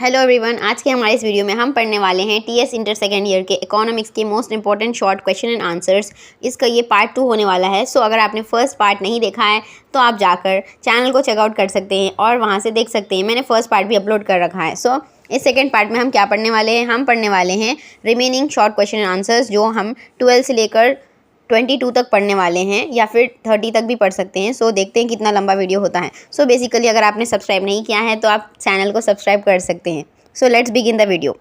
Hello everyone, आज के हमारे इस वीडियो में हम पढ़ने वाले हैं टीएस इंटर सेकेंड ईयर के इकोनॉमिक्स के most important short question and answers. इसका ये पार्ट 2 होने वाला है। सो अगर आपने फर्स्ट पार्ट नहीं देखा है तो आप जाकर चैनल को चेकआउट कर सकते हैं और वहाँ से देख सकते हैं। मैंने फर्स्ट पार्ट भी अपलोड कर रखा है। सो इस सेकेंड पार्ट में हम क्या पढ़ने वाले हैं? हम पढ़ने वाले हैं remaining short question and answers, जो हम 12 से लेकर 22 तक पढ़ने वाले हैं या फिर 30 तक भी पढ़ सकते हैं। सो देखते हैं कितना लंबा वीडियो होता है। सो बेसिकली अगर आपने सब्सक्राइब नहीं किया है तो आप चैनल को सब्सक्राइब कर सकते हैं। So let's begin the video.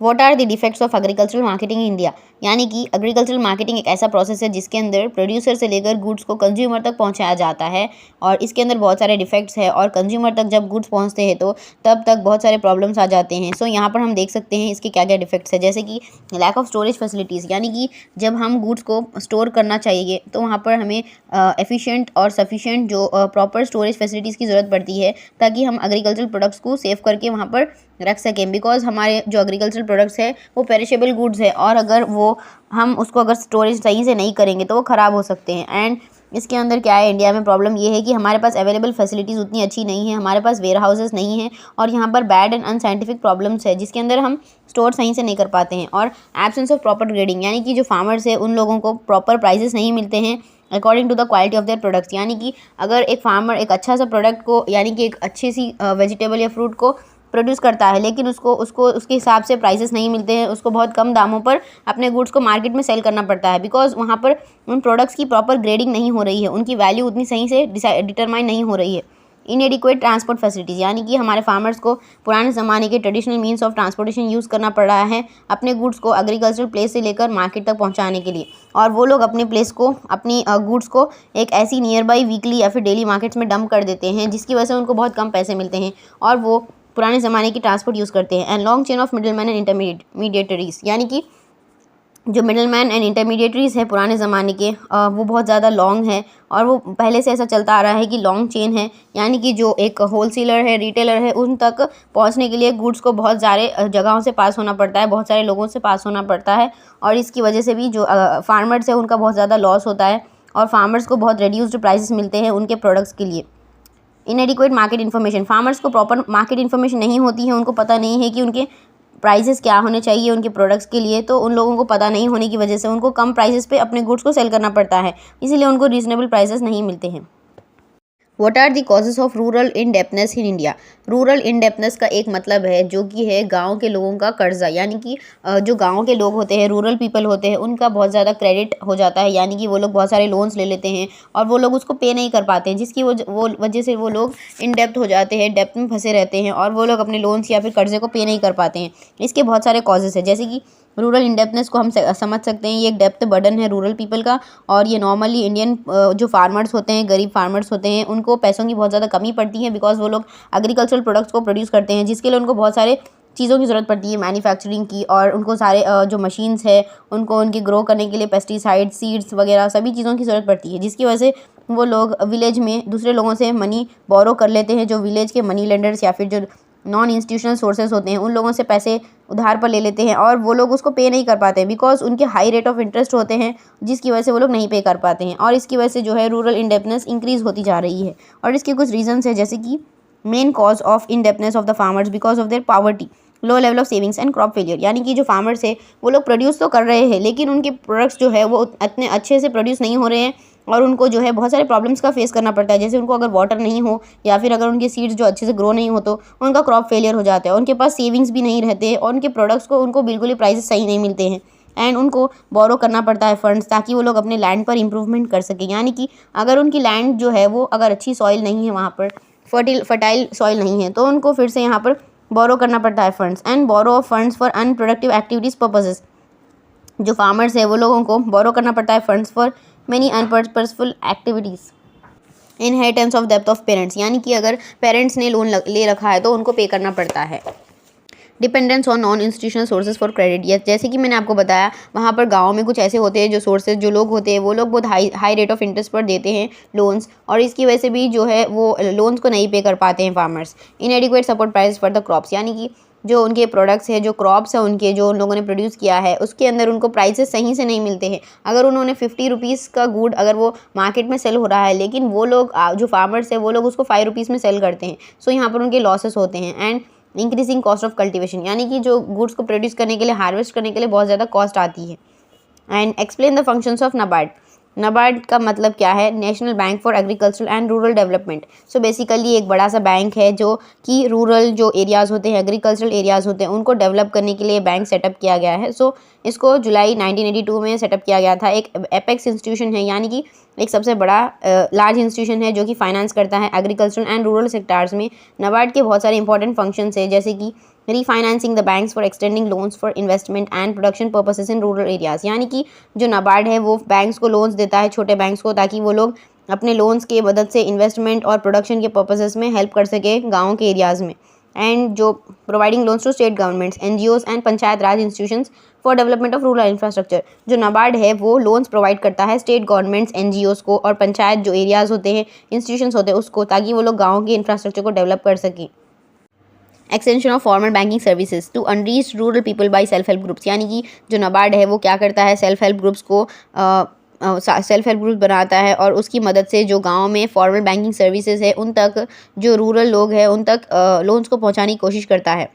What are the defects of agricultural marketing in India? यानी कि एग्रीकल्चरल मार्केटिंग एक ऐसा प्रोसेस है जिसके अंदर प्रोड्यूसर से लेकर गुड्स को कंज्यूमर तक पहुंचाया जाता है, और इसके अंदर बहुत सारे डिफेक्ट्स हैं और कंज्यूमर तक जब गुड्स पहुंचते हैं तो तब तक बहुत सारे प्रॉब्लम्स आ जाते हैं। सो यहाँ पर हम देख सकते हैं इसके क्या क्या डिफेक्ट्स है, जैसे कि लैक ऑफ स्टोरेज फैसिलिटीज़, यानी कि जब हम गुड्स को स्टोर करना चाहिए तो वहाँ पर हमें एफिशिएंट और सफिशिएंट जो प्रॉपर स्टोरेज फैसिलिटीज़ की ज़रूरत पड़ती है ताकि हम एग्रीकल्चरल प्रोडक्ट्स को सेव करके वहाँ पर रख सकें। बिकॉज हमारे जो एग्रीकल्चरल प्रोडक्ट्स है वो पेरिशेबल गुड्स है, और अगर हम उसको अगर स्टोरेज सही से नहीं करेंगे तो वो ख़राब हो सकते हैं। एंड इसके अंदर क्या है, इंडिया में प्रॉब्लम ये है कि हमारे पास अवेलेबल फैसिलिटीज़ उतनी अच्छी नहीं है, हमारे पास वेयर हाउसेस नहीं हैं, और यहाँ पर बैड एंड अनसाइंटिफिक प्रॉब्लम्स है जिसके अंदर हम स्टोर सही से नहीं कर पाते हैं। और एब्सेंस ऑफ प्रॉपर ग्रेडिंग, यानी कि जो फार्मर्स है उन लोगों को प्रॉपर प्राइसेस नहीं मिलते हैं according to the quality of their products. यानी कि अगर एक फार्मर एक अच्छा सा प्रोडक्ट को, यानी कि एक अच्छी सी वेजिटेबल या फ्रूट को प्रोड्यूस करता है, लेकिन उसको उसके हिसाब से प्राइसेस नहीं मिलते हैं, उसको बहुत कम दामों पर अपने गुड्स को मार्केट में सेल करना पड़ता है, बिकॉज वहाँ पर उन प्रोडक्ट्स की प्रॉपर ग्रेडिंग नहीं हो रही है, उनकी वैल्यू उतनी सही से डिटरमाइन नहीं हो रही है। इनएडिक्वेट ट्रांसपोर्ट फैसिलिटीज़, यानी कि हमारे फार्मर्स को पुराने ज़माने के traditional means of transportation use करना पड़ रहा है अपने गुड्स को एग्रीकल्चरल प्लेस से लेकर मार्केट तक पहुंचाने के लिए, और वो लोग अपने प्लेस को, अपनी गुड्स को एक ऐसी नियर बाई वीकली या फिर डेली मार्केट्स में डंप कर देते हैं जिसकी वजह से उनको बहुत कम पैसे मिलते हैं और वो पुराने ज़माने की ट्रांसपोर्ट यूज़ करते हैं। And long chain of middle man and intermediaries, यानी कि जो मिडिल मैन एंड इंटरमीडिएटरीज है पुराने ज़माने के, वो बहुत ज़्यादा लॉन्ग है, और वो पहले से ऐसा चलता आ रहा है कि लॉन्ग चेन है, यानी कि जो एक होलसेलर है, रिटेलर है, उन तक पहुंचने के लिए गुड्स को बहुत सारे जगहों से पास होना पड़ता है, बहुत सारे लोगों से पास होना पड़ता है, और इसकी वजह से भी जो फार्मर्स है उनका बहुत ज़्यादा लॉस होता है, और फार्मर्स को बहुत रिड्यूस्ड प्राइसेस मिलते हैं उनके प्रोडक्ट्स के लिए। इनएडिक्वेट मार्केट इन्फॉर्मेशन, फार्मर्स को प्रॉपर मार्केट इन्फॉर्मेशन नहीं होती है, उनको पता नहीं है कि उनके प्राइसेस क्या होने चाहिए उनके प्रोडक्ट्स के लिए, तो उन लोगों को पता नहीं होने की वजह से उनको कम प्राइसेस पे अपने गुड्स को सेल करना पड़ता है, इसीलिए उनको रीजनेबल प्राइसेस नहीं मिलते हैं। What are the causes of rural indebtedness in India? Rural indebtedness का एक मतलब है जो कि है गांव के लोगों का कर्जा, यानी कि जो गांव के लोग होते हैं, रूरल पीपल होते हैं, उनका बहुत ज़्यादा क्रेडिट हो जाता है, यानी कि वो लोग बहुत सारे लोन्स ले लेते हैं और वो लोग उसको पे नहीं कर पाते हैं, जिसकी वजह से वो लोग इनडेप्थ हो जाते हैं, डेप्थ में फंसे रहते हैं, और वो लोग अपने लोन्स या फिर कर्जे को पे नहीं कर पाते हैं। इसके बहुत सारे कॉजेज़ हैं, जैसे कि रूरल इंडेप्थनेस को हम समझ सकते हैं, ये एक डेप्थ बर्डन है रूरल पीपल का, और ये नॉर्मली इंडियन जो फार्मर्स होते हैं, गरीब फार्मर्स होते हैं, उनको पैसों की बहुत ज़्यादा कमी पड़ती है, बिकॉज वो लोग एग्रीकल्चरल प्रोडक्ट्स को प्रोड्यूस करते हैं जिसके लिए उनको बहुत सारे चीज़ों की ज़रूरत पड़ती है मैन्युफैक्चरिंग की, और उनको सारे जो मशीन्स है उनको उनके ग्रो करने के लिए पेस्टिसाइड, सीड्स वगैरह सभी चीज़ों की ज़रूरत पड़ती है, जिसकी वजह से वो लोग विलेज में दूसरे लोगों से मनी बोरो कर लेते हैं, जो विलेज के मनी लेंडर्स या फिर जो नॉन इंस्टीट्यूशनल सोर्सेज होते हैं उन लोगों से पैसे उधार पर ले लेते हैं, और वो लोग उसको पे नहीं कर पाते हैं बिकॉज उनके हाई रेट ऑफ इंटरेस्ट होते हैं, जिसकी वजह से वो लोग नहीं पे कर पाते हैं, और इसकी वजह से जो है रूरल इंडेप्थनेस इंक्रीज़ होती जा रही है। और इसके कुछ रीजंस है, जैसे कि main cause of indebtedness of the farmers because of their poverty, low level of savings and crop failure, यानी कि जो फार्मर्स है वो लोग प्रोड्यूस तो कर रहे हैं लेकिन उनके प्रोडक्ट्स जो है वो इतने अच्छे से प्रोड्यूस नहीं हो रहे हैं, और उनको जो है बहुत सारे प्रॉब्लम्स का फेस करना पड़ता है, जैसे उनको अगर वाटर नहीं हो या फिर अगर उनके सीड्स जो अच्छे से ग्रो नहीं हो तो उनका क्रॉप फेलियर हो जाता है, उनके पास सेविंग्स भी नहीं रहते, और उनके प्रोडक्ट्स को उनको बिल्कुल ही प्राइसेस सही नहीं मिलते हैं, एंड उनको बोरो करना पड़ता है फंड्स ताकि वो लोग अपने लैंड पर इंप्रूवमेंट कर सकें। यानी कि अगर उनकी लैंड जो है वो अगर अच्छी सॉइल नहीं है, वहाँ पर फर्टाइल सॉइल नहीं है, तो उनको फिर से यहाँ पर बोरो करना पड़ता है funds, and borrow of funds for unproductive activities purposes. जो फार्मर्स है वो लोगों को बोरो करना पड़ता है funds for many unpurposeful activities. Inheritance of डेप्थ ऑफ पेरेंट्स, यानी कि अगर पेरेंट्स ने लोन ले रखा है तो उनको पे करना पड़ता है। Dependence on non institutional sources for credit, जैसे कि मैंने आपको बताया वहाँ पर गाँव में कुछ ऐसे होते हैं जो सोर्सेज जो लोग होते हैं वो लोग बहुत हाई रेट ऑफ इंटरेस्ट पर देते हैं लोन्स, और इसकी वजह से भी जो है वो लोन्स को नहीं पे कर पाते हैं farmers. इनएडिक्वेट support price for the crops, यानी कि जो उनके प्रोडक्ट्स है, जो क्रॉप्स है उनके, जो उन लोगों ने प्रोड्यूस किया है उसके अंदर उनको प्राइसेस सही से नहीं मिलते हैं। अगर उन्होंने 50 रुपीज़ का गुड अगर वो मार्केट में सेल हो रहा है, लेकिन वो लोग जो फार्मर्स है वो लोग उसको 5 रुपीज़ में सेल करते हैं, सो यहाँ पर उनके लॉसेस होते हैं। And increasing cost of cultivation, यानी कि जो गुड्स को प्रोड्यूस करने के लिए, हार्वेस्ट करने के लिए बहुत ज़्यादा कॉस्ट आती है। And explain the functions of NABARD. NABARD का मतलब क्या है? National bank for agriculture and rural development. So basically एक बड़ा सा बैंक है जो कि रूरल जो एरियाज़ होते हैं, एग्रीकल्चरल एरियाज़ होते हैं, उनको डेवलप करने के लिए बैंक सेटअप किया गया है। सो इसको जुलाई 1982 में सेटअप किया गया था। एक एपेक्स इंस्टीट्यूशन है, यानी कि एक सबसे बड़ा लार्ज इंस्टीट्यूशन है जो कि फाइनेंस करता है एग्रीकल्चरल एंड रूरल सेक्टर्स में। नाबार्ड के बहुत सारे इंपॉर्टेंट फंक्शंस है, जैसे कि refinancing the banks for extending loans for investment and production purposes in rural areas, यानी कि जो नाबार्ड है वो बैंक्स को लोन्स देता है, छोटे बैंक्स को, ताकि वो लोग अपने लोन्स के मदद से इन्वेस्टमेंट और प्रोडक्शन के पर्पसेस में हेल्प कर सके गाँव के एरियाज़ में। एंड जो providing loans to state governments, NGOs and panchayat raj institutions for development of rural infrastructure. जो नाबार्ड है वो लोन्स प्रोवाइड करता है स्टेट गवर्नमेंट्स, एनजीओज को और पंचायत जो एरियाज़ होते हैं, इंस्टीट्यूशंस होते हैं उसको, ताकि वो लोग गाँव के इंफ्रास्ट्रक्चर को डेवलप कर सकें। Extension of formal banking services to unreach rural people by self help groups, यानी कि जो नाबार्ड है वो क्या करता है? सेल्फ हेल्प ग्रुप्स को सेल्फ हेल्प ग्रुप बनाता है और उसकी मदद से जो गांव में फॉर्मल बैंकिंग सर्विसेज है उन तक, जो रूरल लोग हैं उन तक लोन्स को पहुंचाने की कोशिश करता है।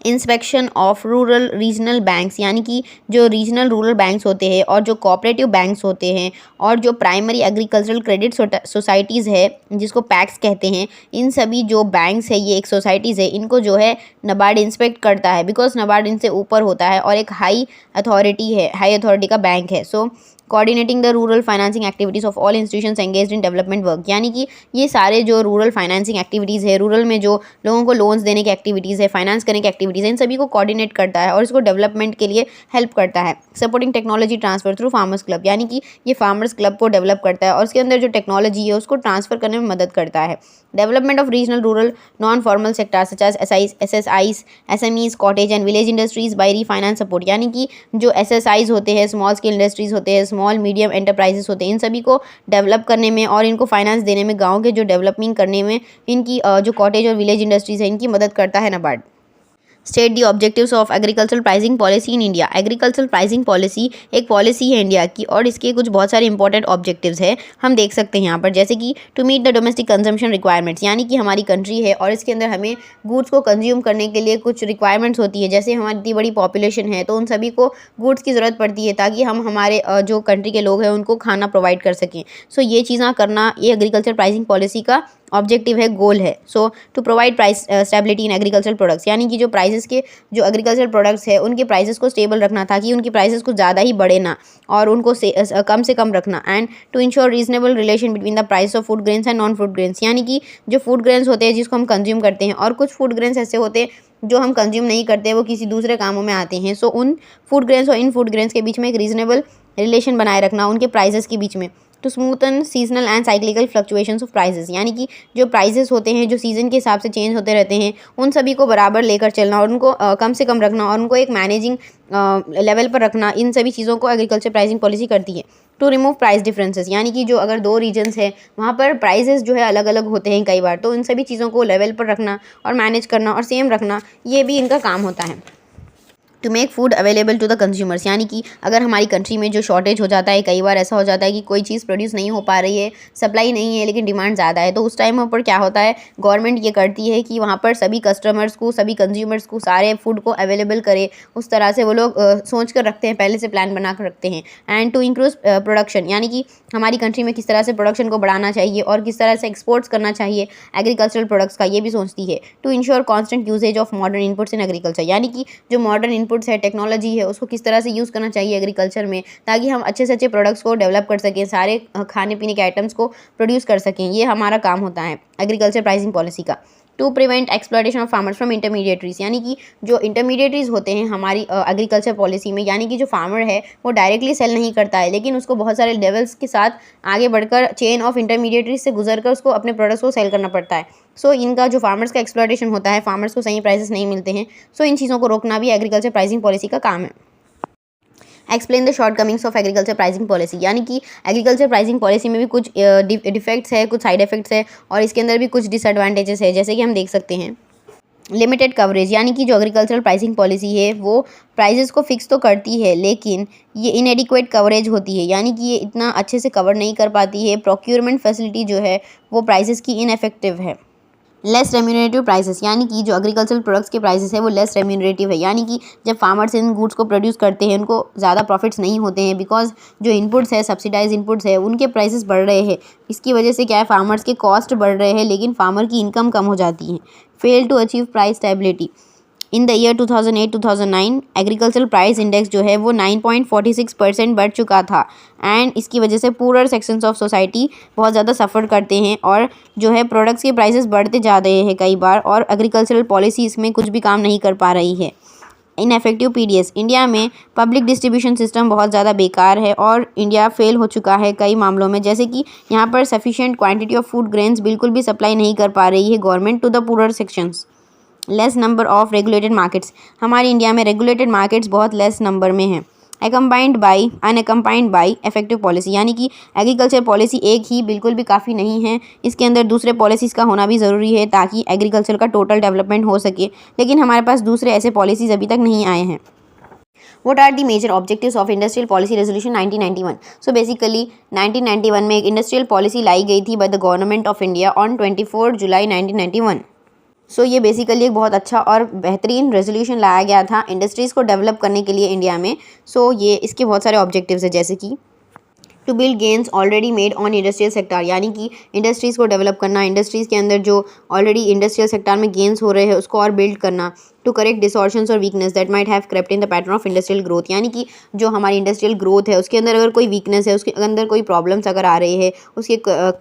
Inspection of rural regional banks, यानी कि जो रीजनल रूरल बैंक्स होते हैं और जो कोऑपरेटिव बैंक्स होते हैं और जो प्राइमरी एग्रीकल्चरल क्रेडिट सोसाइटीज़ है जिसको पैक्स कहते हैं, इन सभी जो बैंक्स है, ये एक सोसाइटीज़ है, इनको जो है नाबार्ड इंस्पेक्ट करता है, बिकॉज नाबार्ड इनसे ऊपर होता है और एक हाई अथॉरिटी का बैंक है। So coordinating the rural financing activities of all institutions engaged in development work, यानी कि ये सारे जो रूरल फाइनेंसिंग एक्टिविटीज़ है, रूरल में जो लोगों को लोन्स देने की एक्टिविटीज़ है, फाइनेंस करने की एक्टिविटीज़ है, इन सभी को कोऑर्डिनेट करता है और इसको डेवलपमेंट के लिए हेल्प करता है। Supporting technology transfer through farmers club, यानी कि ये फार्मर्स क्लब को डेवलप करता है और उसके अंदर जो टेक्नोलॉजी है उसको ट्रांसफर करने में मदद करता है। Development of regional rural non formal sector such as SSIs, SMEs, cottage and village industries by refinance support, यानी कि जो SSIs होते हैं, स्मॉल स्केल इंडस्ट्रीज होते हैं, स्मॉल मीडियम एंटरप्राइजेस होते हैं, इन सभी को डेवलप करने में और इनको फाइनेंस देने में, गाँव के जो डेवलपिंग करने में इनकी जो कॉटेज और विलेज इंडस्ट्रीज है इनकी मदद करता है NABARD. State the objectives of agricultural pricing policy in India. Agricultural pricing policy एक पॉलिसी है इंडिया की और इसके कुछ बहुत सारे इंपॉर्टेंट ऑब्जेक्टिव्स है, हम देख सकते हैं यहाँ पर, जैसे कि to meet the domestic consumption requirements, यानी कि हमारी कंट्री है और इसके अंदर हमें गुड्स को कंज्यूम करने के लिए कुछ रिक्वायरमेंट्स होती है, जैसे हमारी इतनी बड़ी पॉपुलेशन है तो उन सभी को गुड्स की ज़रूरत पड़ती है ताकि हम हमारे जो कंट्री के लोग हैं उनको खाना प्रोवाइड कर सकें। सो ये चीज़ें करना ये एग्रीकल्चर प्राइसिंग पॉलिसी का ऑब्जेक्टिव है, गोल है। So to provide price stability in agricultural products, यानी कि जो प्राइसेस के जो एग्रीकल्चरल प्रोडक्ट्स है उनके प्राइसेस को स्टेबल रखना ताकि उनकी प्राइसेस कुछ ज़्यादा ही बढ़े ना और उनको कम से कम रखना। And to ensure reasonable relation between the price of food grains and non food grains, यानी कि जो फूड ग्रेन्स होते हैं जिसको हम कंज्यूम करते हैं और कुछ फूड ग्रेन्स ऐसे होते हैं जो हम कंज्यूम नहीं करते, वो किसी दूसरे कामों में आते हैं। सो उन फूड ग्रेन्स और इन फूड ग्रेन्स के बीच में एक रीजनेबल रिलेशन बनाए रखना उनके प्राइसेस के बीच में। To smoothen seasonal and cyclical fluctuations of prices, यानी कि जो प्राइसेस होते हैं जो सीज़न के हिसाब से चेंज होते रहते हैं उन सभी को बराबर लेकर चलना और उनको कम से कम रखना और उनको एक मैनेजिंग लेवल पर रखना, इन सभी चीज़ों को एग्रीकल्चर प्राइसिंग पॉलिसी करती है। टू रिमूव प्राइस डिफरेंसेस, यानी कि जो अगर दो रीजन्स हैं वहाँ पर प्राइसेस जो है अलग अलग होते हैं कई बार, तो इन सभी चीज़ों को लेवल पर रखना और मैनेज करना और सेम रखना, ये भी इनका काम होता है। To make food available to the consumers, यानी कि अगर हमारी कंट्री में जो शॉर्टेज हो जाता है, कई बार ऐसा हो जाता है कि कोई चीज़ प्रोड्यूस नहीं हो पा रही है, सप्लाई नहीं है लेकिन डिमांड ज़्यादा है, तो उस टाइम पर क्या होता है, गवर्नमेंट ये करती है कि वहाँ पर सभी कस्टमर्स को, सभी कंज्यूमर्स को सारे फूड को अवेलेबल करे, उस तरह से वो लोग सोच कर रखते हैं, पहले से प्लान बना कर रखते हैं। एंड टू इंक्रीज प्रोडक्शन, यानी कि हमारी कंट्री में किस तरह से प्रोडक्शन को बढ़ाना चाहिए और किस तरह से एक्सपोर्ट्स करना चाहिए एग्रीकल्चरल प्रोडक्ट्स का, ये भी सोचती है। To ensure constant usages of modern inputs in agriculture, यानी कि जो मॉडर्न इनपुट्स है, टेक्नोलॉजी है, उसको किस तरह से यूज़ करना चाहिए एग्रीकल्चर में ताकि हम अच्छे से अच्छे प्रोडक्ट्स को डेवलप कर सकें, सारे खाने पीने के आइटम्स को प्रोड्यूस कर सकें, ये हमारा काम होता है एग्रीकल्चर प्राइसिंग पॉलिसी का। To prevent exploitation of farmers from intermediaries, यानी कि जो इंटरमीडिएटरीज होते हैं हमारी एग्रीकल्चर पॉलिसी में, यानी कि जो फार्मर है वो डायरेक्टली सेल नहीं करता है लेकिन उसको बहुत सारे लेवल्स के साथ आगे बढ़कर चेन ऑफ इंटरमीडिएटरीज से गुजरकर उसको अपने प्रोडक्ट्स को सेल करना पड़ता है। सो इनका जो फार्मर्स का एक्सप्लॉयटेशन होता है, फार्मर्स को सही प्राइसेस नहीं मिलते हैं, सो इन चीज़ों को रोकना भी एग्रीकल्चर प्राइसिंग पॉलिसी का काम है। Explain the shortcomings of agriculture pricing policy, यानी कि एग्रीकल्चर प्राइसिंग पॉलिसी में भी कुछ डिफेक्ट्स है, कुछ साइड इफेक्ट्स है और इसके अंदर भी कुछ डिसएडवांटेजेस है, जैसे कि हम देख सकते हैं। लिमिटेड कवरेज, यानी कि जो एग्रीकल्चरल प्राइसिंग पॉलिसी है वो प्राइसेस को फिक्स तो करती है लेकिन ये इनएडिक्वेट कवरेज होती है, यानी कि ये इतना अच्छे से कवर नहीं कर पाती है। प्रोक्योरमेंट फैसिलिटी जो है वो प्राइसेस की इनएफेक्टिव है। लेस रेम्यूनरेटिव प्राइसेस, यानी कि जो एग्रीकल्चरल प्रोडक्ट्स के प्राइसेस है वो लेस रेम्यूनरेटिव है, यानी कि जब फार्मर्स इन गुड्स को प्रोड्यूस करते हैं उनको ज़्यादा प्रॉफिट्स नहीं होते हैं, बिकॉज जो इनपुट्स है, सब्सिडाइज इनपुट्स है, उनके प्राइसेस बढ़ रहे हैं। इसकी वजह से क्या है, फार्मर्स के कॉस्ट बढ़ रहे हैं लेकिन फार्मर की इनकम कम हो जाती है। Fail to achieve price stability. In the year 2008-2009 agricultural price index जो है वो 9.46% बढ़ चुका था, एंड इसकी वजह से पूरर सेक्शंस ऑफ सोसाइटी बहुत ज़्यादा सफ़र करते हैं और जो है प्रोडक्ट्स के प्राइसेस बढ़ते जा रहे हैं कई बार, और एग्रीकल्चरल पॉलिसी इसमें कुछ भी काम नहीं कर पा रही है। इनएफेक्टिव पीडीएस। इंडिया में पब्लिक डिस्ट्रीब्यूशन सिस्टम बहुत ज़्यादा बेकार है और इंडिया फेल हो चुका है कई मामलों में, जैसे कि यहाँ पर sufficient quantity of food grains बिल्कुल भी सप्लाई नहीं कर पा रही है government to the poorer sections. Less number of regulated markets. हमारे इंडिया में रेगुलेटेड मार्केट्स बहुत लेस नंबर में हैं। Accompanied by unaccompanied by effective policy, यानी कि एग्रीकल्चर पॉलिसी एक ही बिल्कुल भी काफ़ी नहीं है, इसके अंदर दूसरे पॉलिसीज़ का होना भी ज़रूरी है ताकि एग्रीकल्चर का टोटल डेवलपमेंट हो सके, लेकिन हमारे पास दूसरे ऐसे पॉलिसीज़ अभी तक नहीं आए हैं। What are the major objectives of Industrial Policy Resolution 1991? So basically 1991 में एक इंडस्ट्रियल पॉलिसी लाई गई थी by the government of India on 24 जुलाई 1991। सो ये बेसिकली एक बहुत अच्छा और बेहतरीन रेजोल्यूशन लाया गया था इंडस्ट्रीज़ को डेवलप करने के लिए इंडिया में। सो ये इसके बहुत सारे ऑब्जेक्टिव्स हैं, जैसे कि to build gains already made on industrial sector, यानी कि इंडस्ट्रीज़ को डेवलप करना, इंडस्ट्रीज़ के अंदर जो ऑलरेडी इंडस्ट्रियल सेक्टर में गेन्स हो रहे हैं उसको और बिल्ड करना। टू करेक्ट डिसऑर्शंस और weakness that might have crept in the pattern of industrial growth, यानी कि जो हमारी इंडस्ट्रियल ग्रोथ है उसके अंदर अगर कोई वीकनेस है, उसके अंदर कोई प्रॉब्लम्स अगर आ रहे हैं,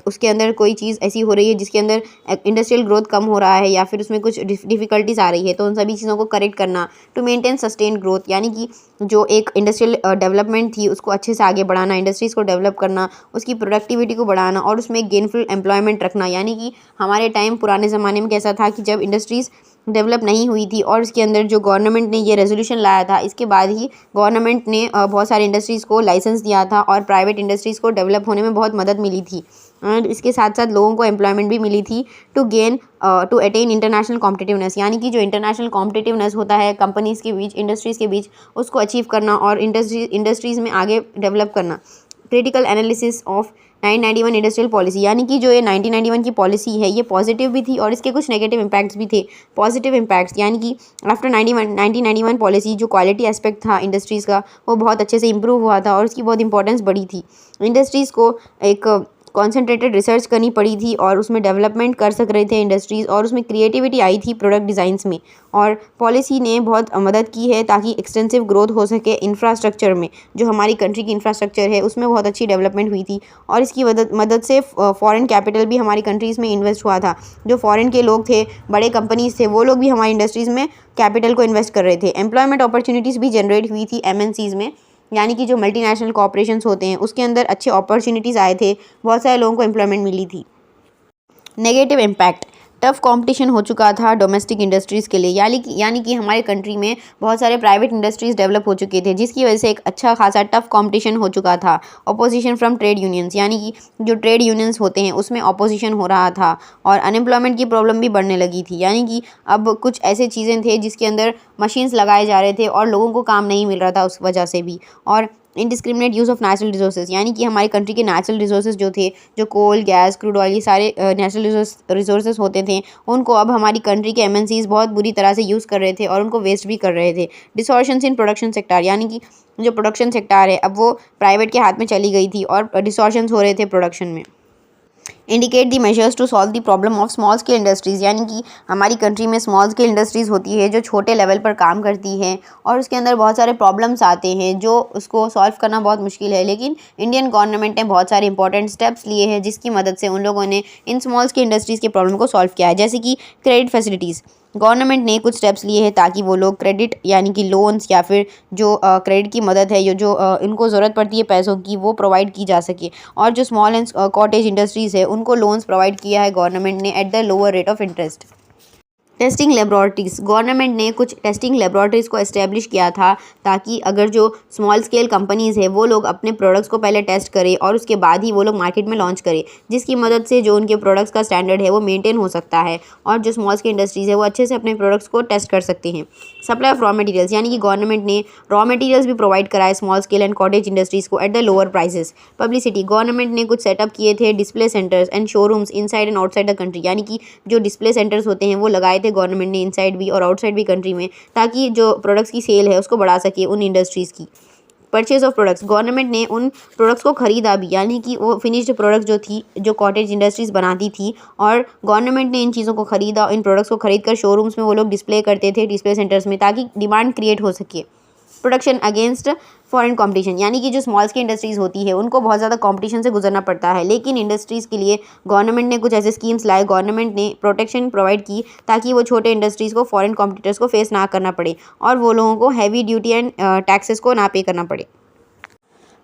उसके अंदर कोई चीज़ ऐसी हो रही है जिसके अंदर इंडस्ट्रियल ग्रोथ कम हो रहा है या फिर उसमें कुछ डिफ़िकल्टीज आ रही है, तो उन सभी चीज़ों को करेक्ट करना। टू मेंटेन सस्टेन ग्रोथ, यानी कि जो एक इंडस्ट्रियल डेवलपमेंट थी उसको अच्छे से आगे बढ़ाना, इंडस्ट्रीज़ को डेवलप करना, उसकी प्रोडक्टिविटी को बढ़ाना और उसमें गेनफुल एम्प्लॉयमेंट रखना। यानी कि हमारे टाइम पुराने ज़माने में कैसा था कि जब इंडस्ट्रीज़ डेवलप नहीं हुई थी और इसके अंदर जो गवर्नमेंट ने ये रेजोल्यूशन लाया था, इसके बाद ही गवर्नमेंट ने बहुत सारे इंडस्ट्रीज़ को लाइसेंस दिया था और प्राइवेट इंडस्ट्रीज़ को डेवलप होने में बहुत मदद मिली थी, और इसके साथ साथ लोगों को एम्प्लॉयमेंट भी मिली थी। टू अटेन इंटरनेशनल कॉम्पिटिटिवनेस, यानी कि जो इंटरनेशनल कॉम्पिटिटिवनेस होता है कंपनीज़ के बीच, इंडस्ट्रीज़ के बीच, उसको अचीव करना और इंडस्ट्रीज़ में आगे डेवलप करना। Critical analysis of 1991 industrial policy, यानी कि जो ये 1991 की पॉलिसी है ये पॉजिटिव भी थी और इसके कुछ नेगेटिव इंपैक्ट्स भी थे। पॉजिटिव इंपैक्ट्स, यानी कि आफ्टर 1991 पॉलिसी जो क्वालिटी एस्पेक्ट था इंडस्ट्रीज़ का वो बहुत अच्छे से इंप्रूव हुआ था और उसकी बहुत इंपॉर्टेंस बढ़ी थी। इंडस्ट्रीज़ को एक कॉन्सेंट्रेटेड रिसर्च करनी पड़ी थी और उसमें डेवलपमेंट कर सक रहे थे इंडस्ट्रीज़, और उसमें क्रिएटिविटी आई थी प्रोडक्ट डिज़ाइंस में, और पॉलिसी ने बहुत मदद की है ताकि एक्सटेंसिव ग्रोथ हो सके इंफ्रास्ट्रक्चर में। जो हमारी कंट्री की इंफ्रास्ट्रक्चर है उसमें बहुत अच्छी डेवलपमेंट हुई थी और इसकी मदद से फॉरेन कैपिटल भी हमारी कंट्रीज़ में इन्वेस्ट हुआ था। जो फॉरेन के लोग थे, बड़े कंपनीज़ थे, वो लोग भी हमारी इंडस्ट्रीज़ में कैपिटल को इन्वेस्ट कर रहे थे। एम्प्लॉयमेंट अपॉर्चुनिटीज़ भी जनरेट हुई थी एमएनसीज़ में, यानी कि जो मल्टीनेशनल कॉर्पोरेशंस होते हैं उसके अंदर अच्छे अपॉर्चुनिटीज़ आए थे, बहुत सारे लोगों को एम्प्लॉयमेंट मिली थी। नेगेटिव इम्पैक्ट, टफ कंपटीशन हो चुका था डोमेस्टिक इंडस्ट्रीज़ के लिए, यानी कि हमारे कंट्री में बहुत सारे प्राइवेट इंडस्ट्रीज़ डेवलप हो चुके थे जिसकी वजह से एक अच्छा खासा टफ कंपटीशन हो चुका था। अपोजिशन फ्रॉम ट्रेड यूनियंस, यानी कि जो ट्रेड यूनियंस होते हैं उसमें अपोजिशन हो रहा था और अनएम्प्लॉयमेंट की प्रॉब्लम भी बढ़ने लगी थी, यानी कि अब कुछ ऐसे चीज़ें थे जिसके अंदर मशीन्स लगाए जा रहे थे और लोगों को काम नहीं मिल रहा था उस वजह से भी। और indiscriminate use of natural resources, यानी कि हमारी कंट्री के नेचुरल रिसोर्सेज जो थे, जो कोल, गैस, क्रूड ऑयल, ये सारे नेचुरल रिसोर्सेज होते थे, उनको अब हमारी कंट्री के एमएनसीज़ बहुत बुरी तरह से यूज़ कर रहे थे और उनको वेस्ट भी कर रहे थे। डिसऑर्शंस इन प्रोडक्शन सेक्टर, यानी कि जो प्रोडक्शन सेक्टर है अब वो प्राइवेट के हाथ में चली गई थी और डिसऑर्शंस हो रहे थे प्रोडक्शन में। Indicate the measures to solve the problem of small scale industries, यानी कि हमारी कंट्री में स्मॉल स्केल इंडस्ट्रीज़ होती है जो छोटे लेवल पर काम करती है और उसके अंदर बहुत सारे प्रॉब्लम्स आते हैं जो उसको सॉल्व करना बहुत मुश्किल है, लेकिन इंडियन गवर्नमेंट ने बहुत सारे इंपॉर्टेंट स्टेप्स लिए हैं जिसकी मदद से उन लोगों ने इन स्मॉल स्केल इंडस्ट्रीज़ के प्रॉब्लम को सॉल्व किया है। जैसे कि क्रेडिट फैसिलिटीज़, गवर्नमेंट ने कुछ स्टेप्स लिए हैं ताकि वो लोग क्रेडिट, यानी कि लोन्स या फिर जो क्रेडिट की मदद है, जो इनको ज़रूरत पड़ती है पैसों की, वो प्रोवाइड की जा सके। और जो स्मॉल एंड कॉटेज इंडस्ट्रीज़ है उनको लोन्स प्रोवाइड किया है गवर्नमेंट ने eight the lower rate of interest. Testing laboratories, government ने कुछ टेस्टिंग लेबॉर्ट्रीज को एस्टेब्लिश किया था ताकि अगर जो स्मॉल स्केल कंपनीज़ है वो लोग अपने प्रोडक्ट्स को पहले टेस्ट करें और उसके बाद ही वो लोग मार्केट में लॉन्च करें, जिसकी मदद से जो उनके प्रोडक्ट्स का स्टैंडर्ड है वो मेंटेन हो सकता है और जो स्मॉल स्केल इंडस्ट्रीज़ है वो अच्छे से अपने प्रोडक्ट्स को टेस्ट कर सकते हैं। सप्लाई ऑफ रॉ मटेरियल्स, यानी कि गवर्नमेंट ने रॉ मटेरियल्स भी प्रोवाइड कराए small scale and cottage industries को at the lower prices. Publicity, government ने कुछ सेटअप किए थे display centres and showrooms inside and outside the country, यानी कि जो डिस्प्ले सेंटर्स होते हैं वो लगाए थे गवर्नमेंट ने इनसाइड भी और आउटसाइड भी कंट्री में, ताकि जो प्रोडक्ट्स की सेल है उसको बढ़ा सके उन इंडस्ट्रीज़ की। परचेज ऑफ प्रोडक्ट्स, गवर्नमेंट ने उन प्रोडक्ट्स को खरीदा भी, यानी कि वो फिनिश्ड प्रोडक्ट्स जो थी जो कॉटेज इंडस्ट्रीज़ बनाती थी और गवर्नमेंट ने इन चीज़ों को खरीदा, इन प्रोडक्ट्स को खरीद कर शोरूम्स में वो लोग डिस्प्ले करते थे डिस्प्ले सेंटर्स में, ताकि डिमांड क्रिएट हो सके। प्रोडक्शन अगेंस्ट फॉरेन कंपटीशन, यानी कि जो स्मॉल स्केल इंडस्ट्रीज़ होती है उनको बहुत ज़्यादा कंपटीशन से गुजरना पड़ता है, लेकिन इंडस्ट्रीज़ के लिए गवर्नमेंट ने कुछ ऐसे स्कीम्स लाए, गवर्नमेंट ने प्रोटेक्शन प्रोवाइड की ताकि वो छोटे इंडस्ट्रीज़ को फॉरेन कॉम्पिटिटर्स को फेस ना करना पड़े और वो लोगों को हैवी ड्यूटी एंड टैक्सेस को ना पे करना पड़े।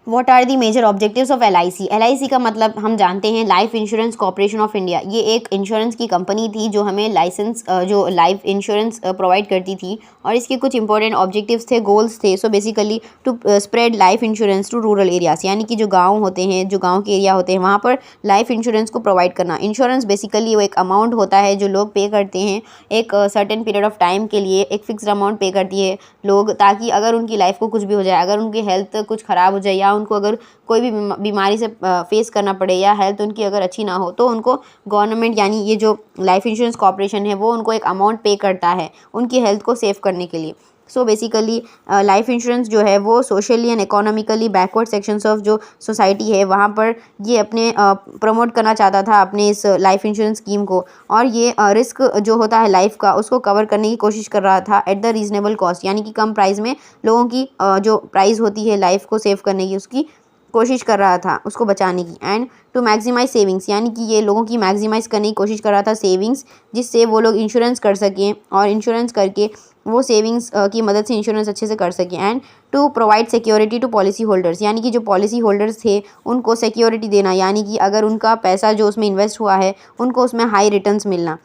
What are the major objectives of LIC? LIC का मतलब हम जानते हैं life insurance corporation of India. ये एक इंश्योरेंस की कंपनी थी जो हमें लाइसेंस जो लाइफ इंश्योरेंस प्रोवाइड करती थी और इसके कुछ इंपॉर्टेंट ऑब्जेक्टिव्स थे, गोल्स थे। So basically to spread life insurance to rural areas, यानी कि जो गाँव होते हैं, जो गाँव के एरिया होते हैं वहाँ पर लाइफ इंश्योरेंस को प्रोवाइड करना। इंश्योरेंस बेसिकली वो एक अमाउंट होता है जो लोग पे करते हैं एक सर्टेन पीरियड ऑफ टाइम के लिए, एक फिक्स्ड अमाउंट पे करती है लोग, ताकि अगर उनकी लाइफ को कुछ भी हो जाए, अगर उनकी हेल्थ कुछ ख़राब हो जाए या उनको अगर कोई भी बीमारी से फेस करना पड़े या हेल्थ उनकी अगर अच्छी ना हो, तो उनको गवर्नमेंट यानी ये जो लाइफ इंश्योरेंस कॉर्पोरेशन है वो उनको एक अमाउंट पे करता है उनकी हेल्थ को सेव करने के लिए। सो बेसिकली लाइफ इंश्योरेंस जो है वो socially and economically backward sections of जो सोसाइटी है वहाँ पर ये अपने प्रमोट करना चाहता था अपने इस लाइफ इंश्योरेंस स्कीम को, और ये रिस्क जो होता है लाइफ का उसको कवर करने की कोशिश कर रहा था एट द रीजनेबल कॉस्ट, यानी कि कम प्राइस में लोगों की जो प्राइस होती है लाइफ को सेव करने की उसकी कोशिश कर रहा था, उसको बचाने की। एंड टू मैक्सिमाइज सेविंग्स, यानी कि ये लोगों की मैक्सिमाइज़ करने की कोशिश कर रहा था सेविंग्स, जिससे वो लोग इंश्योरेंस कर सकें और इंश्योरेंस करके वो सेविंग्स की मदद से इंश्योरेंस अच्छे से कर सकें। And to provide security to policy holders, यानी कि जो पॉलिसी होल्डर्स थे उनको सिक्योरिटी देना, यानी कि अगर उनका पैसा जो उसमें इन्वेस्ट हुआ है उनको उसमें हाई रिटर्न्स मिलना।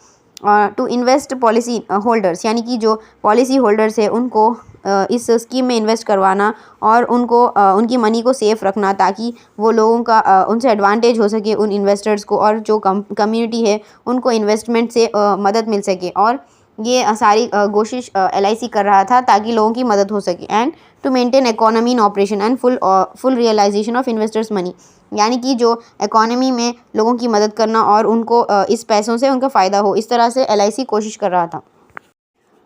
टू इन्वेस्ट पॉलिसी होल्डर्स, यानी कि जो पॉलिसी होल्डर्स है उनको इस स्कीम में इन्वेस्ट करवाना और उनको उनकी मनी को सेफ रखना, ताकि वो लोगों का उनसे एडवांटेज हो सके उन इन्वेस्टर्स को, और जो कम्युनिटी है उनको इन्वेस्टमेंट से मदद मिल सके। और ये सारी कोशिश LIC कर रहा था ताकि लोगों की मदद हो सके। And to maintain economy in operation and full realisation of investors money, यानी कि जो इकोनॉमी में लोगों की मदद करना और उनको इस पैसों से उनका फ़ायदा हो, इस तरह से LIC कोशिश कर रहा था।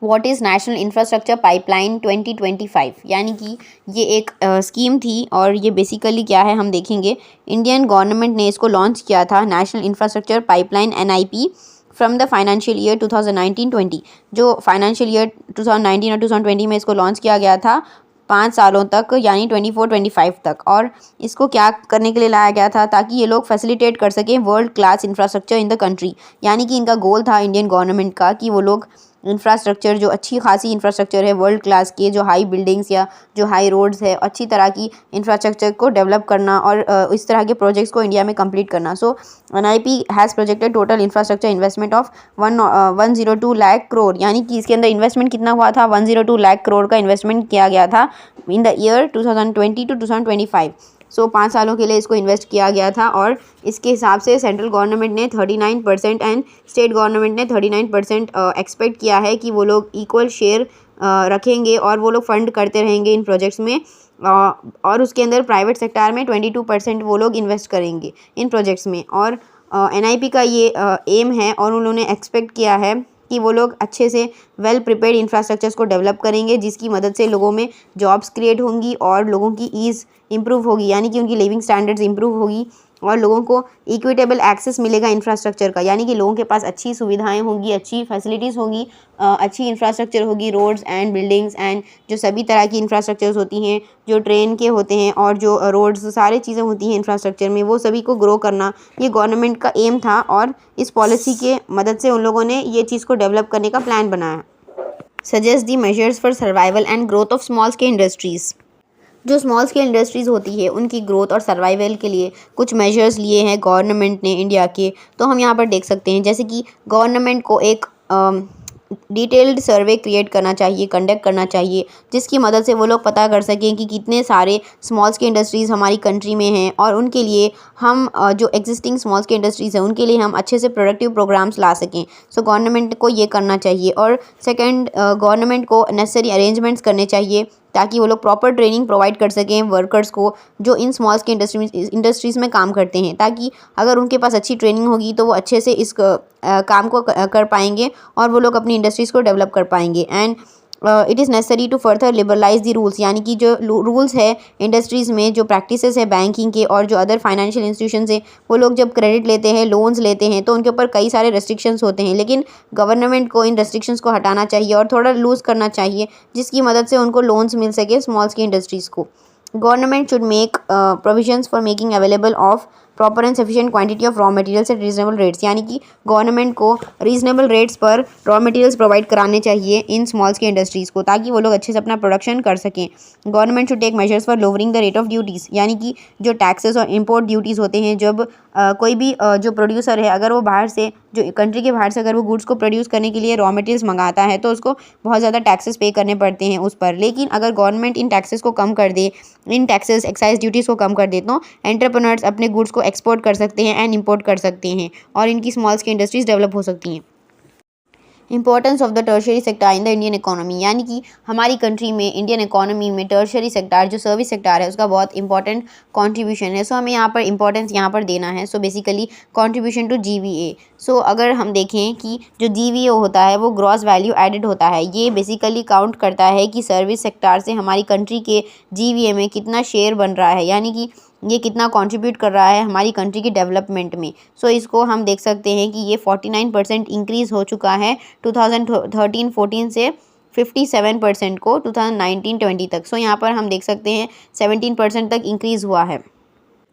What is national infrastructure pipeline 2025, यानी कि ये एक स्कीम थी और ये बेसिकली क्या है हम देखेंगे। इंडियन गवर्नमेंट ने इसको लॉन्च किया था, national infrastructure pipeline NIP, from the financial year 2019-20, जो फाइनेंशियल ईयर 2019 और 2020 में इसको लॉन्च किया गया था 5 सालों तक, यानी 24-25 तक। और इसको क्या करने के लिए लाया गया था, ताकि ये लोग फैसिलिटेट कर सकें world class infrastructure in the country, यानी कि इनका गोल था इंडियन गवर्नमेंट का कि वो लोग इंफ्रास्ट्रक्चर जो अच्छी खासी इंफ्रास्ट्रक्चर है वर्ल्ड क्लास के, जो हाई बिल्डिंग्स या जो हाई रोड्स है, अच्छी तरह की इंफ्रास्ट्रक्चर को डेवलप करना और इस तरह के प्रोजेक्ट्स को इंडिया में कंप्लीट करना। सो NIP has projected total infrastructure investment of 102 lakh crore, यानी कि इसके अंदर इन्वेस्टमेंट कितना हुआ था, 102 लाख करोड़ का इन्वेस्टमेंट किया गया था इन द ईयर 2020 to 2025। सो 5 सालों के लिए इसको इन्वेस्ट किया गया था, और इसके हिसाब से सेंट्रल गवर्नमेंट ने 39% एंड स्टेट गवर्नमेंट ने 39% एक्सपेक्ट किया है कि वो लोग इक्वल शेयर रखेंगे और वो लोग फंड करते रहेंगे इन प्रोजेक्ट्स में, और उसके अंदर प्राइवेट सेक्टर में 22% वो लोग इन्वेस्ट करेंगे इन प्रोजेक्ट्स में। और NIP का ये एम है और उन्होंने एक्सपेक्ट किया है कि वो लोग अच्छे से वेल प्रिपेयर्ड इंफ्रास्ट्रक्चर्स को डेवलप करेंगे, जिसकी मदद से लोगों में जॉब्स क्रिएट होंगी और लोगों की ईज़ इम्प्रूव होगी, यानी कि उनकी लिविंग स्टैंडर्ड्स इम्प्रूव होगी और लोगों को इक्विटेबल एक्सेस मिलेगा इंफ्रास्ट्रक्चर का, यानी कि लोगों के पास अच्छी सुविधाएं होंगी, अच्छी फैसिलिटीज़ होंगी, अच्छी इंफ्रास्ट्रक्चर होगी, रोड्स एंड बिल्डिंग्स एंड जो सभी तरह की इंफ्रास्ट्रक्चर्स होती हैं, जो ट्रेन के होते हैं और जो रोड्स सारी चीज़ें होती हैं इंफ्रास्ट्रक्चर में, वो सभी को ग्रो करना ये गवर्नमेंट का एम था। और इस पॉलिसी के मदद से उन लोगों ने ये चीज़ को डेवलप करने का प्लान बनाया। Suggest the measures for survival and growth of small scale industries, जो स्मॉल स्केल इंडस्ट्रीज़ होती है उनकी ग्रोथ और सर्वाइवल के लिए कुछ मेजर्स लिए हैं गवर्नमेंट ने इंडिया के, तो हम यहाँ पर देख सकते हैं। जैसे कि गवर्नमेंट को एक डिटेल्ड सर्वे क्रिएट करना चाहिए, कंडक्ट करना चाहिए, जिसकी मदद से वो लोग पता कर सकें कि कितने सारे स्मॉल स्केल इंडस्ट्रीज़ हमारी कंट्री में हैं और उनके लिए हम जो एग्जिस्टिंग स्मॉल स्केल इंडस्ट्रीज़ हैं उनके लिए हम अच्छे से प्रोडक्टिव प्रोग्राम्स ला सकें। सो गवर्नमेंट को ये करना चाहिए। और सेकंड, गवर्नमेंट को नेसेसरी अरेंजमेंट्स करने चाहिए ताकि वो लोग प्रॉपर ट्रेनिंग प्रोवाइड कर सकें वर्कर्स को जो इन स्मॉल स्केल इंडस्ट्रीज़ में काम करते हैं, ताकि अगर उनके पास अच्छी ट्रेनिंग होगी तो वो अच्छे से इस काम को कर पाएंगे और वो लोग अपनी इंडस्ट्रीज़ को डेवलप कर पाएंगे। And it is necessary to further liberalise the rules, यानी कि जो रूल्स है इंडस्ट्रीज़ में, जो प्रैक्टिसेस है बैंकिंग के और जो अदर फाइनेंशियल इंस्टीट्यूशन है, वो लोग जब क्रेडिट लेते हैं, लोन्स लेते हैं, तो उनके ऊपर कई सारे रेस्ट्रिक्शंस होते हैं, लेकिन गवर्नमेंट को इन रेस्ट्रिक्शंस को हटाना चाहिए और थोड़ा लूज़ करना चाहिए, जिसकी मदद से उनको लोन्स मिल सके स्मॉल स्केल इंडस्ट्रीज़ को। Government should make provisions for making available of proper and sufficient quantity of raw materials eight reasonable rates, यानी कि गवर्नमेंट को रीजनेबल रेट्स पर रॉ मटेरियल्स प्रोवाइड कराने चाहिए इन स्मॉल स्केल इंडस्ट्रीज़ को, ताकि वो लोग अच्छे से अपना प्रोडक्शन कर सकें। Government should take measures for lowering the rate of duties, यानी कि जो टैक्सेस और इम्पोर्ट ड्यूटीज़ होते हैं, जब कोई भी जो प्रोड्यूसर है अगर वो बाहर से, जो कंट्री के बाहर से अगर वो गुड्स को प्रोड्यूस करने के लिए रॉ मटेरियल्स मंगाता है तो उसको बहुत ज़्यादा टैक्सेस पे करने पड़ते हैं उस पर। लेकिन अगर गवर्नमेंट इन टैक्सेस को कम कर दे, इन टैक्सेस एक्साइज ड्यूटीज़ को कम कर दे, तो एंटरप्रेन्योर्स अपने गुड्स को एक्सपोर्ट कर सकते हैं एंड इंपोर्ट कर सकते हैं और इनकी स्मॉल स्केल इंडस्ट्रीज़ डेवलप हो सकती हैं। Importance of the tertiary sector in the Indian economy, यानी कि हमारी कंट्री में इंडियन इकोनॉमी में टर्शियरी सेक्टर जो सर्विस सेक्टर है उसका बहुत इंपॉर्टेंट कंट्रीब्यूशन है। सो हमें यहाँ पर इंपॉर्टेंस यहाँ पर देना है। So basically contribution to GVA. So अगर हम देखें कि जो जीवीए होता है वो ग्रॉस वैल्यू एडेड होता है, ये बेसिकली काउंट करता है कि सर्विस सेक्टर से हमारी कंट्री के जीवीए में कितना शेयर बन रहा है, यानी कि ये कितना कंट्रीब्यूट कर रहा है हमारी कंट्री की डेवलपमेंट में। सो इसको हम देख सकते हैं कि ये 49% इंक्रीज़ हो चुका है 2013-14 से 57% को 2019-20 तक। सो यहाँ पर हम देख सकते हैं 17% तक इंक्रीज़ हुआ है।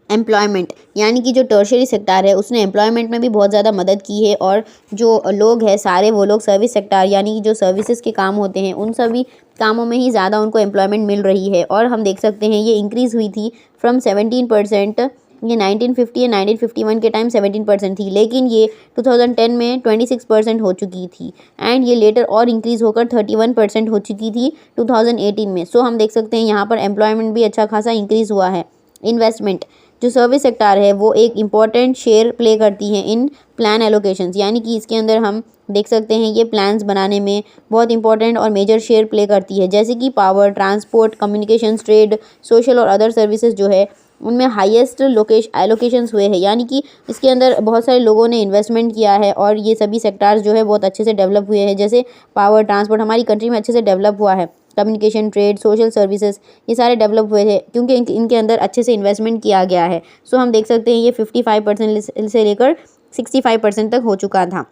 एम्प्लॉयमेंट, यानी कि जो टर्शियरी सेक्टर है उसने एम्प्लॉयमेंट में भी बहुत ज़्यादा मदद की है और जो लोग हैं सारे वो लोग सर्विस सेक्टर, यानी कि जो सर्विसेज के काम होते हैं उन सभी कामों में ही ज़्यादा उनको एम्प्लॉयमेंट मिल रही है। और हम देख सकते हैं ये इंक्रीज़ हुई थी फ्रॉम 17%, ये 1950 या 1951 के टाइम 17% थी, लेकिन ये 2010 में 26% हो चुकी थी एंड ये लेटर और इंक्रीज़ होकर 31% हो चुकी थी 2018 में। सो हम देख सकते हैं यहाँ पर एम्प्लॉयमेंट भी अच्छा खासा इंक्रीज़ हुआ है। इन्वेस्टमेंट, जो सर्विस सेक्टर है वो एक इम्पॉर्टेंट शेयर प्ले करती है इन प्लान एलोकेशंस, यानी कि इसके अंदर हम देख सकते हैं ये प्लान्स बनाने में बहुत इंपॉर्टेंट और मेजर शेयर प्ले करती है, जैसे कि power, transport, communications, trade, social और अदर सर्विसेज जो है उनमें हाईएस्ट एलोकेशंस हुए हैं, यानी कि इसके अंदर बहुत सारे लोगों ने इन्वेस्टमेंट किया है और ये सभी सेक्टर्स जो है बहुत अच्छे से डेवलप हुए हैं। जैसे पावर, ट्रांसपोर्ट हमारी कंट्री में अच्छे से डेवलप हुआ है, कम्युनिकेशन, ट्रेड, सोशल सर्विसेज ये सारे डेवलप हुए थे क्योंकि इनके अंदर अच्छे से इन्वेस्टमेंट किया गया है। सो हम देख सकते हैं ये 55% से लेकर 65% तक हो चुका था।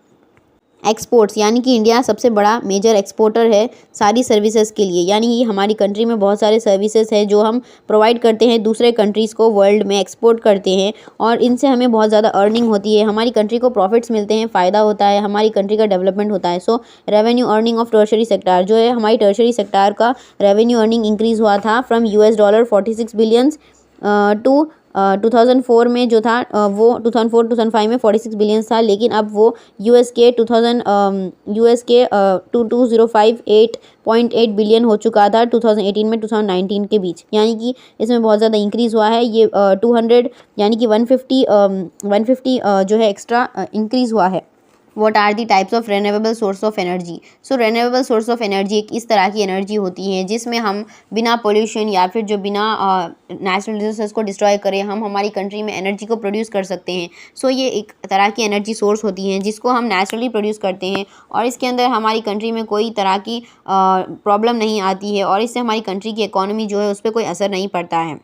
एक्सपोर्ट्स, यानी कि इंडिया सबसे बड़ा मेजर एक्सपोर्टर है सारी सर्विसेज के लिए, यानी कि हमारी कंट्री में बहुत सारे सर्विसेज है जो हम प्रोवाइड करते हैं दूसरे कंट्रीज़ को, वर्ल्ड में एक्सपोर्ट करते हैं और इनसे हमें बहुत ज़्यादा अर्निंग होती है, हमारी कंट्री को प्रॉफिट्स मिलते हैं, फ़ायदा होता है, हमारी कंट्री का डेवलपमेंट होता है। So revenue earning of tertiary sector जो है, हमारी टर्शियरी सेक्टर का रेवेन्यू अर्निंग इंक्रीज़ हुआ था फ्रॉम $46 बिलियंस टू 2004 में जो था वो 2004-2005 में 46 बिलियन था, लेकिन अब वो यूएस के 2205.8 बिलियन हो चुका था 2018 में 2019 के बीच, यानी कि इसमें बहुत ज़्यादा इंक्रीज़ हुआ है। ये 200 यानी कि 150 जो है एक्स्ट्रा इंक्रीज़ हुआ है। What are the types of renewable source of energy? So renewable source of energy एक इस तरह की एनर्जी होती है जिसमें हम बिना पोल्यूशन या फिर जो बिना नेचुरल रिसोर्सेज को डिस्ट्रॉय करें हम हमारी कंट्री में एनर्जी को प्रोड्यूस कर सकते हैं। सो ये एक तरह की एनर्जी सोर्स होती हैं जिसको हम नेचुरली प्रोड्यूस करते हैं और इसके अंदर हमारी कंट्री में कोई तरह की प्रॉब्लम नहीं आती है और इससे हमारी कंट्री की इकोनॉमी जो है उस पर कोई असर नहीं पड़ता है।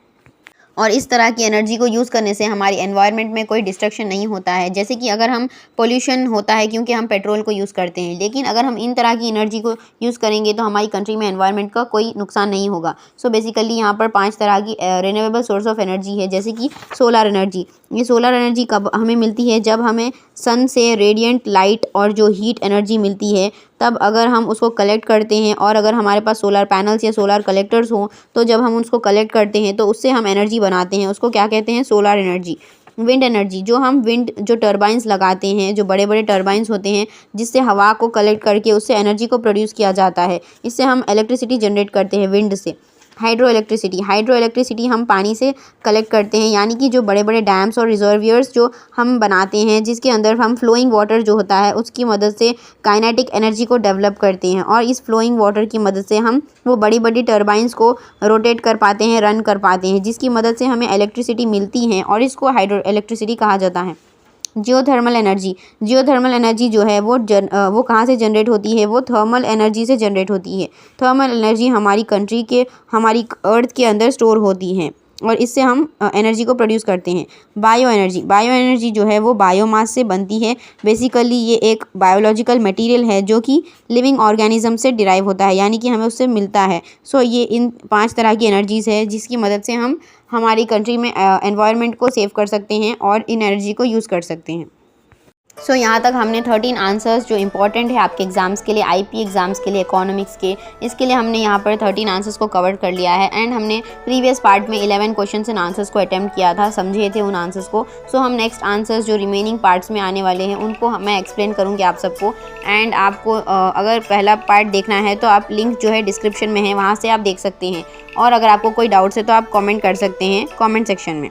और इस तरह की एनर्जी को यूज़ करने से हमारी एनवायरनमेंट में कोई डिस्ट्रक्शन नहीं होता है, जैसे कि अगर हम पोल्यूशन होता है क्योंकि हम पेट्रोल को यूज़ करते हैं, लेकिन अगर हम इन तरह की एनर्जी को यूज़ करेंगे तो हमारी कंट्री में एनवायरनमेंट का कोई नुकसान नहीं होगा। सो बेसिकली यहाँ पर 5 तरह की रिन्यूएबल सोर्स ऑफ एनर्जी है, जैसे कि सोलर एनर्जी। ये सोलर एनर्जी कब हमें मिलती है? जब हमें सन से रेडिएंट लाइट और जो हीट एनर्जी मिलती है, तब अगर हम उसको कलेक्ट करते हैं और अगर हमारे पास सोलर पैनल्स या सोलर कलेक्टर्स हों तो जब हम उसको कलेक्ट करते हैं तो उससे हम एनर्जी बनाते हैं, उसको क्या कहते हैं? Solar energy. विंड एनर्जी, जो हम विंड जो टर्बाइंस लगाते हैं, जो बड़े बड़े टर्बाइंस होते हैं जिससे हवा को कलेक्ट करके उससे एनर्जी को प्रोड्यूस किया जाता है, इससे हम इलेक्ट्रिसिटी जनरेट करते हैं विंड से। हाइड्रो इलेक्ट्रिसिटी, हाइड्रो इलेक्ट्रिसिटी हम पानी से कलेक्ट करते हैं, यानी कि जो बड़े बड़े डैम्स और रिजर्वियर्स जो हम बनाते हैं जिसके अंदर हम फ्लोइंग वाटर जो होता है उसकी मदद से काइनेटिक एनर्जी को डेवलप करते हैं, और इस फ्लोइंग वाटर की मदद से हम वो बड़ी बड़ी टर्बाइंस को रोटेट कर पाते हैं, रन कर पाते हैं, जिसकी मदद से हमें इलेक्ट्रिसिटी मिलती है और इसको हाइड्रो इलेक्ट्रिसिटी कहा जाता है। जियोथर्मल एनर्जी, जियोथर्मल एनर्जी जो है वो कहाँ से जनरेट होती है, वो थर्मल एनर्जी से जनरेट होती है। थर्मल एनर्जी हमारी कंट्री के, हमारी अर्थ के अंदर स्टोर होती है और इससे हम एनर्जी को प्रोड्यूस करते हैं। बायो एनर्जी, बायो एनर्जी जो है वो बायोमास से बनती है। बेसिकली ये एक बायोलॉजिकल मटेरियल है जो कि लिविंग ऑर्गेनिज्म से डिराइव होता है, यानी कि हमें उससे मिलता है। सो ये इन 5 तरह की एनर्जीज़ है जिसकी मदद से हम हमारी कंट्री में एनवायरनमेंट को सेव कर सकते हैं और इन एनर्जी को यूज़ कर सकते हैं। सो यहाँ तक हमने 13 आंसर्स जो इंपॉर्टेंट है आपके एग्ज़ाम्स के लिए, आईपी एग्ज़ाम्स के लिए, इकोनॉमिक्स के, इसके लिए हमने यहाँ पर 13 आंसर्स को कवर कर लिया है। एंड हमने प्रीवियस पार्ट में 11 क्वेश्चंस एंड आंसर्स को अटैम्प्ट किया था, समझे थे उन आंसर्स को। सो हम नेक्स्ट आंसर्स जो रिमेनिंग पार्ट्स में आने वाले हैं उनको मैं एक्सप्लेन करूँगी आप सबको। एंड आपको अगर पहला पार्ट देखना है तो आप लिंक जो है डिस्क्रिप्शन में है, वहाँ से आप देख सकते हैं। और अगर आपको कोई डाउट्स है तो आप कॉमेंट कर सकते हैं कॉमेंट सेक्शन में।